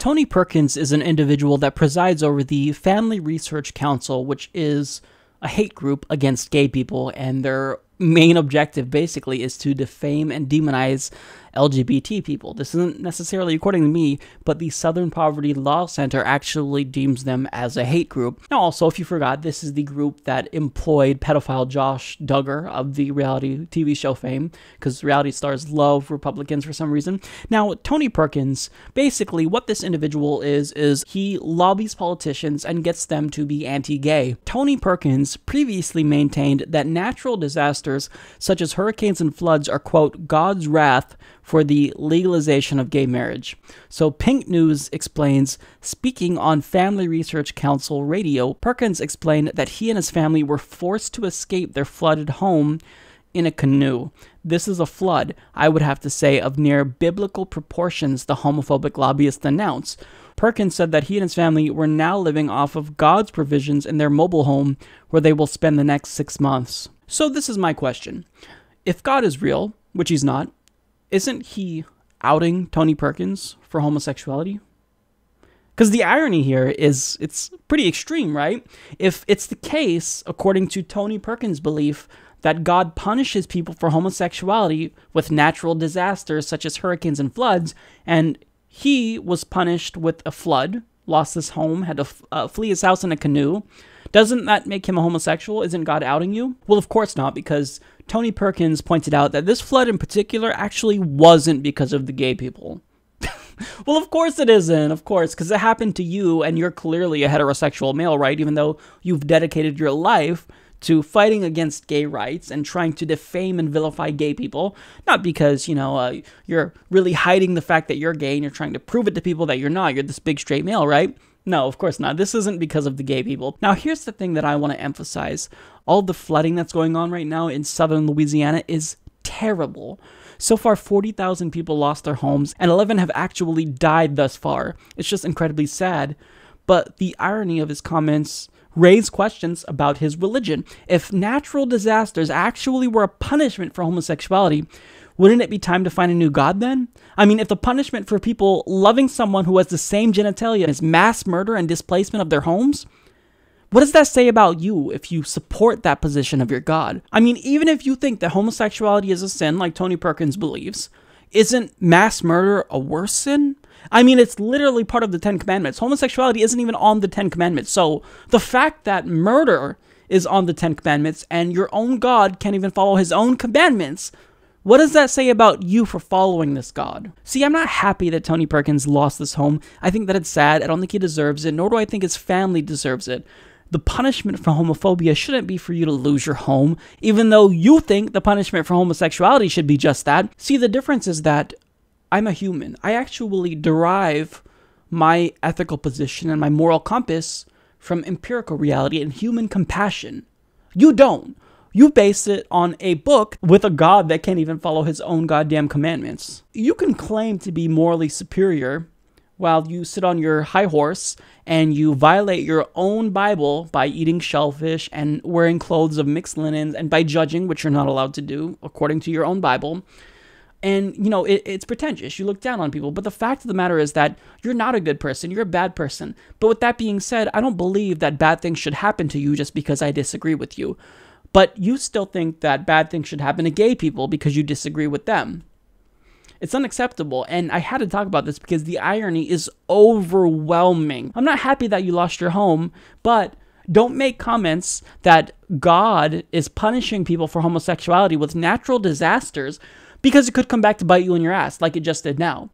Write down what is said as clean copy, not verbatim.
Tony Perkins is an individual that presides over the Family Research Council, which is a hate group against gay people, and their main objective basically is to defame and demonize LGBT people. This isn't necessarily according to me, but the Southern Poverty Law Center actually deems them as a hate group. Now also, if you forgot, this is the group that employed pedophile Josh Duggar of the reality TV show fame, because reality stars love Republicans for some reason. Now, Tony Perkins, basically what this individual is he lobbies politicians and gets them to be anti-gay. Tony Perkins previously maintained that natural disasters such as hurricanes and floods are, quote, God's wrath for the legalization of gay marriage. So Pink News explains, speaking on Family Research Council radio, Perkins explained that he and his family were forced to escape their flooded home in a canoe. This is a flood, I would have to say, of near biblical proportions, the homophobic lobbyist announced. Perkins said that he and his family were now living off of God's provisions in their mobile home, where they will spend the next 6 months. So this is my question. If God is real, which he's not, isn't he outing Tony Perkins for homosexuality? Because the irony here is, it's pretty extreme, right? If it's the case, according to Tony Perkins' belief, that God punishes people for homosexuality with natural disasters such as hurricanes and floods, and he was punished with a flood, lost his home, had to flee his house in a canoe, doesn't that make him a homosexual? Isn't God outing you? Well, of course not, because Tony Perkins pointed out that this flood in particular actually wasn't because of the gay people. Well, of course it isn't, of course, because it happened to you, and you're clearly a heterosexual male, right? Even though you've dedicated your life to fighting against gay rights and trying to defame and vilify gay people. Not because, you're really hiding the fact that you're gay and you're trying to prove it to people that you're not. You're this big straight male, right? No, of course not. This isn't because of the gay people. Now, here's the thing that I want to emphasize. All the flooding that's going on right now in southern Louisiana is terrible. So far, 40,000 people lost their homes, and 11 have actually died thus far. It's just incredibly sad. But the irony of his comments raise questions about his religion. If natural disasters actually were a punishment for homosexuality, wouldn't it be time to find a new god then? I mean, if the punishment for people loving someone who has the same genitalia is mass murder and displacement of their homes, what does that say about you if you support that position of your god? I mean, even if you think that homosexuality is a sin, like Tony Perkins believes, isn't mass murder a worse sin? I mean, it's literally part of the 10 Commandments. Homosexuality isn't even on the 10 Commandments. So the fact that murder is on the 10 Commandments and your own God can't even follow his own commandments, what does that say about you for following this God? See, I'm not happy that Tony Perkins lost this home. I think that it's sad. I don't think he deserves it, nor do I think his family deserves it. The punishment for homophobia shouldn't be for you to lose your home, even though you think the punishment for homosexuality should be just that. See, the difference is that I'm a human. I actually derive my ethical position and my moral compass from empirical reality and human compassion. You don't. You base it on a book with a God that can't even follow his own goddamn commandments. You can claim to be morally superior while you sit on your high horse and you violate your own Bible by eating shellfish and wearing clothes of mixed linens and by judging, which you're not allowed to do according to your own Bible. And, it's pretentious. You look down on people. But the fact of the matter is that you're not a good person. You're a bad person. But with that being said, I don't believe that bad things should happen to you just because I disagree with you. But you still think that bad things should happen to gay people because you disagree with them. It's unacceptable, and I had to talk about this because the irony is overwhelming. I'm not happy that you lost your home, but don't make comments that God is punishing people for homosexuality with natural disasters because it could come back to bite you in your ass like it just did now.